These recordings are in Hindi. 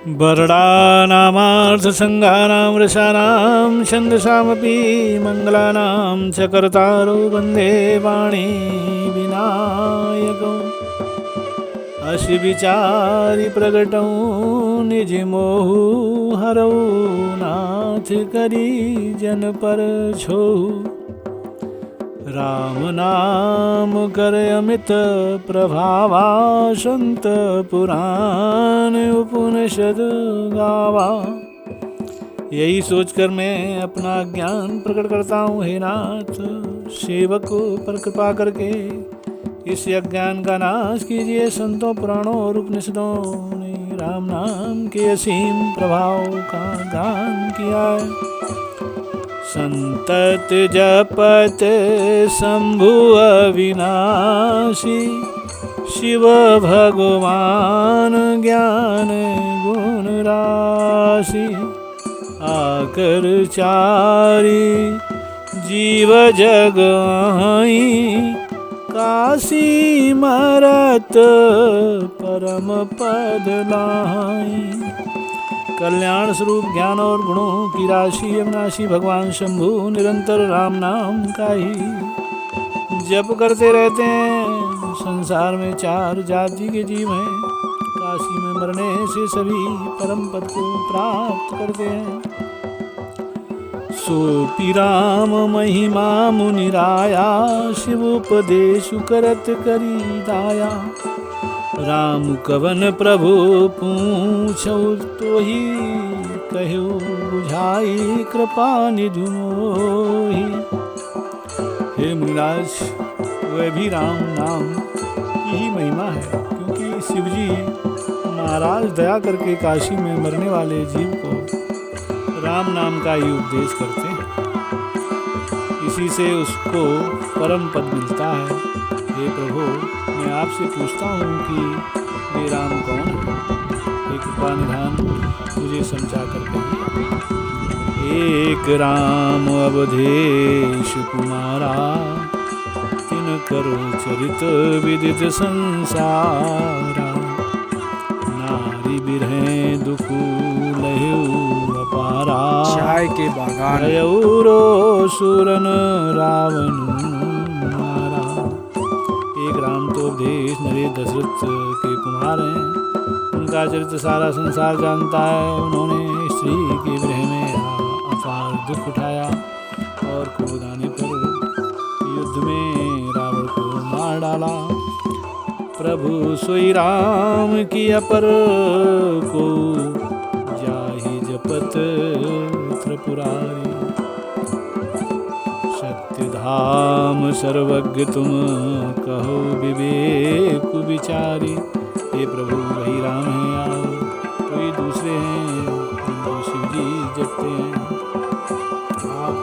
वरदानामार्थसङ्गानां रसानां छन्दसामपि मङ्गलानां च कर्तारो वन्दे वाणी विनायकौ अशि विचारि प्रगटौ निज मोहु हरौ नाथ करी जन पर छो राम नाम कर अमित प्रभावा संत पुराण उपनिषद गावा। यही सोचकर मैं अपना ज्ञान प्रकट करता हूँ हे नाथ, सेवक पर कृपा करके इस अज्ञान का नाश कीजिए। संतों पुराणों और उपनिषदों ने राम नाम के असीम प्रभाव का गान किया है। संतत जपत शंभु अविनाशी, शिव भगवान ज्ञान गुण राशि। आकर चारि जीव जग आई, काशी मरत परम पद लाई। कल्याण स्वरूप ज्ञान और गुणों की राशि अविनाशी भगवान शंभु निरंतर राम नाम का ही जप करते रहते हैं। संसार में चार जाति के जीव हैं, काशी में मरने से सभी परम पद को प्राप्त करते हैं। सोपि राम महिमा मुनिराया, शिव उपदेश करत करी दाया। राम कवन प्रभु पूछौ, तो ही कहु बुझाई कृपा निधि मोहि। हे मुनिराज, वह भी राम नाम की ही महिमा है, क्योंकि शिवजी महाराज दया करके काशी में मरने वाले जीव को राम नाम का ही उपदेश करते हैं। इसी से उसको परम पद मिलता है। हे प्रभु, मैं आपसे पूछता हूँ कि ये राम कौन है? एक कृपा निधान मुझे समझा कर कहिए। एक राम अवधेश कुमारा, तिन करो चरित विदित संसारा। नारी बिरहे दुखु लहु अपारा, चाय के बागान रो सुरन रावण मारा। एक राम तो उपदेश नरेश दशरथ के कुमार हैं, उनका चरित्र सारा संसार जानता है। उन्होंने स्त्री के विरह में अपार दुख उठाया और क्रोध आने पर युद्ध में रावण को मार डाला। प्रभु सोई राम की अपर को, जाहि जपत त्रिपुरारी। धाम सर्वज्ञ तुम कहो विवेक विचारी। हे प्रभु, वही राम है या कोई दूसरे हैं जिनको शिवजी जपते हैं? आप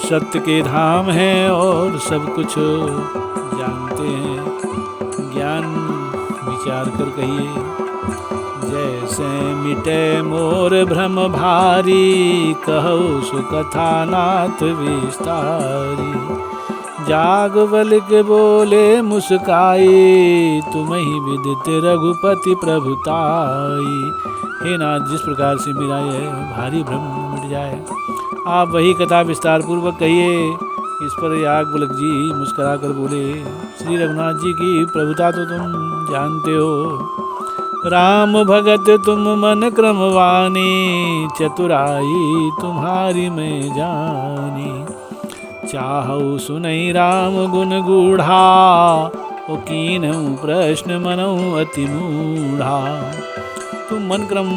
सत्य के धाम हैं और सब कुछ जानते हैं। ज्ञान विचार कर कहिए। जैसे मिटे मोर भ्रम भारी, कहो सुकथा नाथ विस्तारी। जाग बल के बोले मुस्काई, तुम ही विदित रघुपति प्रभुताई। हे नाथ, जिस प्रकार से मेरा यह भारी भ्रम मिट जाए, आप वही कथा विस्तार पूर्वक कहिए। इस पर याज्ञवल्क्य जी मुस्करा कर बोले, श्री रघुनाथ जी की प्रभुता तो तुम जानते हो। राम भगत तुम मन क्रमवानी, चतुराई तुम्हारी मैं जानी। चाहु सुनई राम गुण गूढ़ा, ओ कीन्हु प्रश्न मनऊ अति मूढ़ा। तुम मन क्रम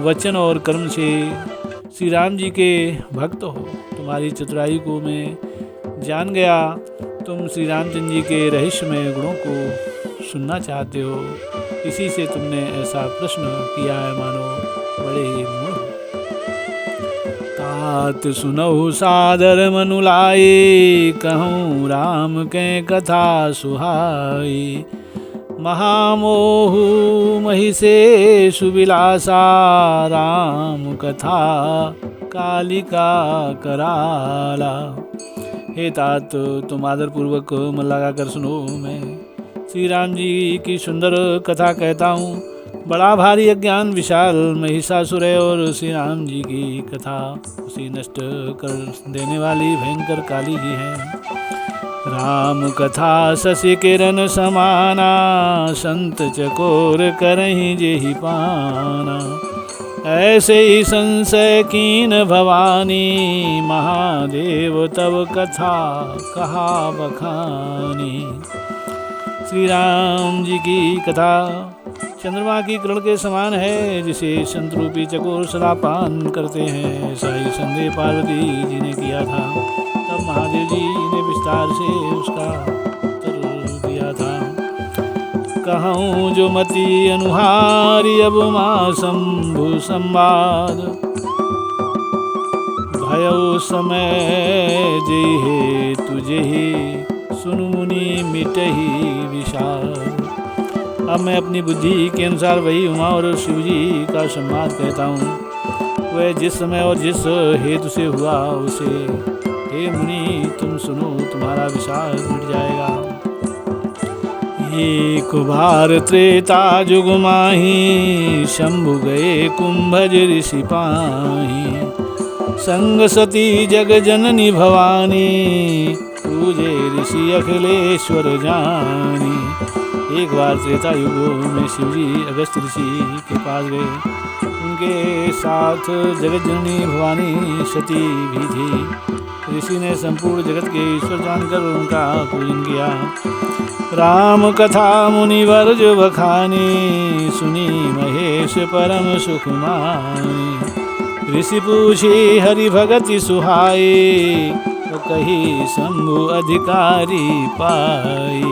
वचन और कर्म से श्री राम जी के भक्त हो। तुम्हारी चतुराई को मैं जान गया। तुम श्री रामचंद्र जी के रहस्यमय गुणों को सुनना चाहते हो, इसी से तुमने ऐसा प्रश्न किया है मानो बड़े ही मूढ़। तात सुनहु सादर मनु लाए, कहूँ राम के कथा सुहाई। महामोहु महिषे सुविलासा, राम कथा कालिका कराला। हे तात, तुम आदर पूर्वक मन लगा कर सुनो। मैं श्री राम जी की सुंदर कथा कहता हूँ। बड़ा भारी अज्ञान विशाल महिषासुर है और श्री राम जी की कथा उसी नष्ट कर देने वाली भयंकर काली जी है। राम कथा शशि किरण समाना, संत चकोर करहि जेहि पाना। ऐसे ही संशय कीन भवानी, महादेव तब कथा कहा बखानी। श्री राम जी की कथा चंद्रमा की किरण के समान है, जिसे संतरूपी चकोर सदा पान करते हैं। ऐसा ही संदेह पार्वती जी ने किया था। तब महादेव जी ने विस्तार से उसका उत्तर दिया था। कहूँ जो मति अनुहारी, अब माँ शंभु संवाद। भयो समय जेहे तुझे ही, सुन मुनि मिटही विषाद। अब मैं अपनी बुद्धि के अनुसार वही उमा और शिव जी का संवाद कहता हूँ। वह जिस समय और जिस हेतु से हुआ उसे, हे मुनि तुम सुनो, तुम्हारा विषाद मिट जाएगा। एक बार त्रेता जुग माही, शंभु गए कुंभज ऋषि पाही। संग सती जग जननी भवानी, पूजे ऋषि अखिलेश्वर जानी। एक बार त्रेता युग में शिवजी अगस्त ऋषि के पास गए। उनके साथ जगत जननी भवानी सती भी थी। ऋषि ने संपूर्ण जगत के ईश्वर जानकर उनका पूजन किया। राम कथा मुनिवर जो बखानी, सुनी महेश परम सुख मानी। ऋषि पूछी हरि भगति सुहाई, तो कही शंभु अधिकारी पाई।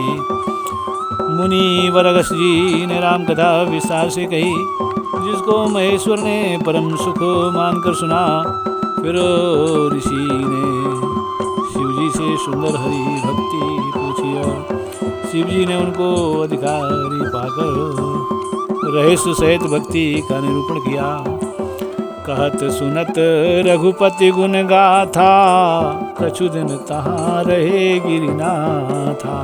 मुनि वरगस जी ने राम कथा विस्तार से कही, जिसको महेश्वर ने परम सुख मानकर सुना। फिर ऋषि ने शिवजी से सुंदर हरि भक्ति पूछी और शिवजी ने उनको अधिकारी पाकर रहस्य सहित भक्ति का निरूपण किया। कहत सुनत रघुपति गुण गाथा, कछु दिन तहाँ रहे गिरिनाथा।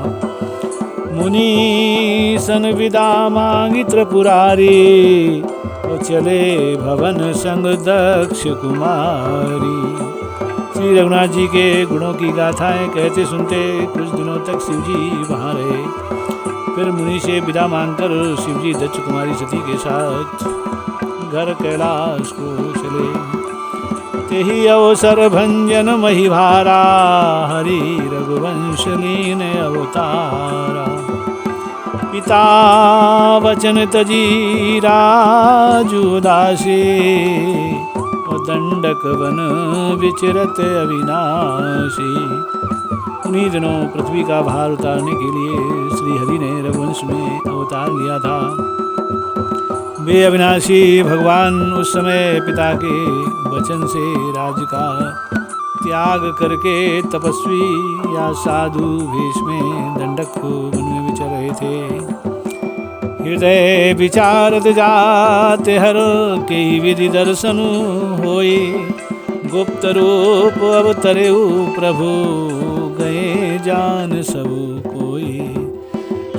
मुनि सन विदा मांगी त्रिपुरारी, वो चले भवन संग दक्ष कुमारी। श्री रघुनाथ जी के गुणों की गाथाएं कहते सुनते कुछ दिनों तक शिवजी वहाँ रहे। फिर मुनि से विदा मांगकर शिवजी दक्ष कुमारी सती के साथ घर कैलाश को चले। तेहि अवसर भंजन महिभारा, हरि रघुवंश लीन अवतारा। पिता वचन तजी राजु दासी, और दंडक वन विचरत अविनाशी। उन्हीं दिनों पृथ्वी का भार उतारने के लिए श्री हरि ने रघुवंश में अवतार लिया था। वे अविनाशी भगवान उस समय पिता के वचन से राज्य का त्याग करके तपस्वी या साधु वेश में दंडक वन में विचर रहे थे। हृदय विचारत जाते हर के विधि दर्शन होए। गुप्त रूप अवतरेउ प्रभु, गए जान सब कोई।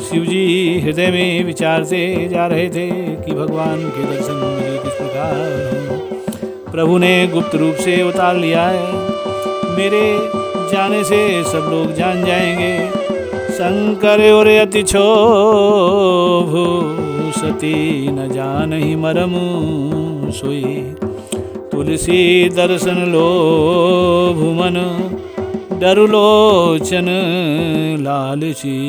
शिवजी हृदय में विचारते जा रहे थे कि भगवान के दर्शन मुझे किस प्रकार हो। प्रभु ने गुप्त रूप से अवतार लिया है। मेरे जाने से सब लोग जान जाएंगे। शंकर और अति क्षोभु, सती न जान ही मरम सोई। तुलसी दर्शन लोभु मन, डरु लोचन लालची।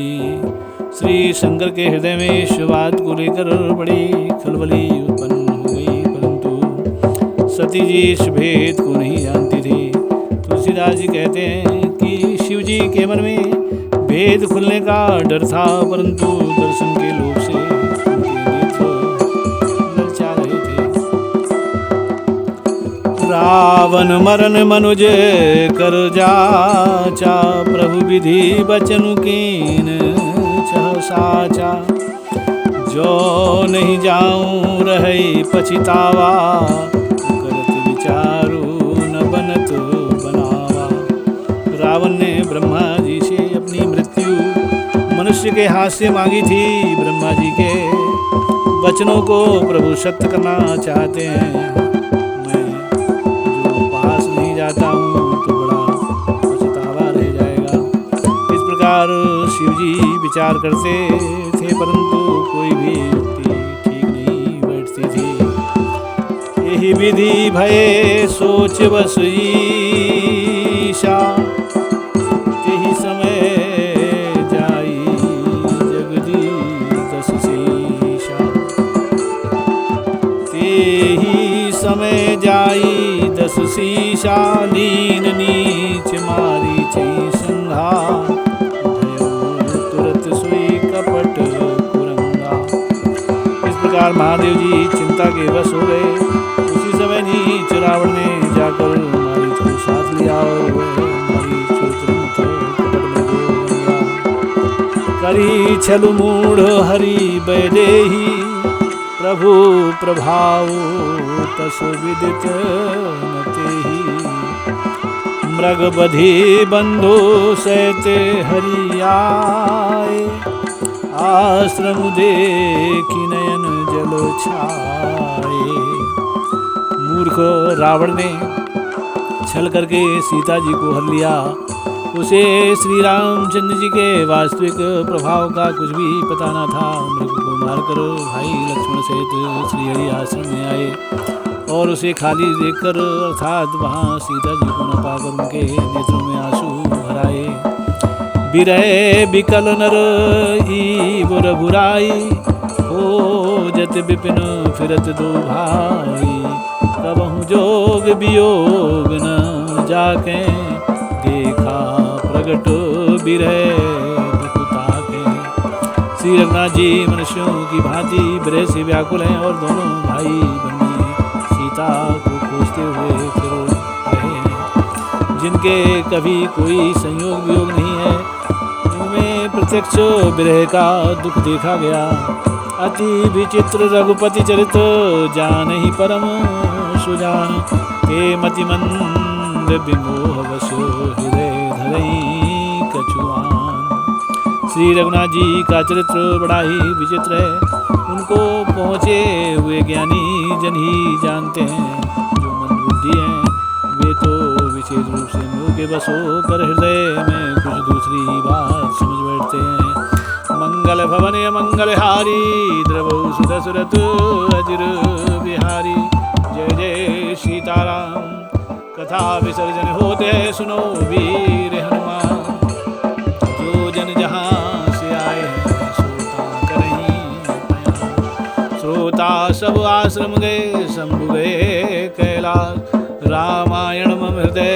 श्री शंकर के हृदय में इस बात को लेकर बड़ी खलबली उत्पन्न हो गई, परंतु सती जी इस भेद को नहीं जानती थी। तुलसीदास जी कहते हैं कि शिव जी के मन में भेद खुलने का डर था, परंतु दर्शन के लोभ से उनके नेत्र ललचा रहे थे। रावण मरण मनुज कर जाचा, प्रभु विधि बचनु कीन साचा। जो नहीं जाऊं रहे पछितावा, करत विचारू न बनत बनावा। रावण ने ब्रह्मा जी से अपनी मृत्यु मनुष्य के हाथ से मांगी थी। ब्रह्मा जी के वचनों को प्रभु सत्य करना चाहते हैं। मैं जो पास नहीं जाता हूँ तो बड़ा पछतावा रह जाएगा। इस प्रकार शिवजी विचार करते थे, परंतु कोई भी युक्ति ठीक नहीं बैठती थी। यही विधि भये सोच बस ईशा, यही समय जाई जगदीश शीशा। तेही समय जाई 10 शीशा, लीन नीच मारी छई संघा। तुरत सोई कपट कुरंगा। इस प्रकार महादेव जी चिंता के वश हो गए। उसी समय नीच रावण ने जाकर मारीच को साथ लिया और वह मारीच तुरंत कपट में डूब गया। करी छल मूढ़ हरि बैदेही, प्रभु प्रभाव तस विदित न तेहि। मृग बधि बंधु सहते हरि आए, आश्रम देखी नयन जल छाए। मूर्ख रावण ने छल करके सीता जी को हर लिया। उसे श्री रामचंद्र जी के वास्तविक प्रभाव का कुछ भी पता न था। मृग को मारकर भाई लक्ष्मण सहित श्री हरि आश्रम में आए और उसे खाली देखकर अर्थात वहाँ सीता जी को न पाकर उनके नेत्रों में आंसू भराए। बिरह बिकल नर ईवर बुराई, खोजत विपिन फिरत दो भाई। कबहु जोग वियोग न जाके, देखा प्रगट बिरह बिकुता के। श्री रघुनाथ जी मनुष्यों की भांति बिरह से व्याकुल हैं और दोनों भाई बंदी सीता को खोजते हुए फिर रहे हैं। जिनके कभी कोई संयोग वियोग नहीं है, उनमें प्रत्यक्ष विरह का दुख देखा गया। अति विचित्र रघुपति चरित, जान ही परम सुजान। ते मति मंद विमोह वश, हृदय धरई कछुआन। श्री रघुनाथ जी का चरित्र बड़ा ही विचित्र है। उनको पहुँचे हुए ज्ञानी जन ही जानते हैं। जो मंदबुद्धि हैं वे तो विशेष रूप से मोह के वश होकर हृदय में कुछ दूसरी बात समझ बैठते हैं। मंगल भवन मंगलहारी, द्रवौ सुत सुरत अजिर बिहारी। जय जय सीताराम। कथा विसर्जन होते सुनो वीर हनुमान। जो जन जहाँ से आए हैं श्रोता करहीं बयान। श्रोता सब आश्रम गए, शंभु गए कैलाश। रामायण मम हृदय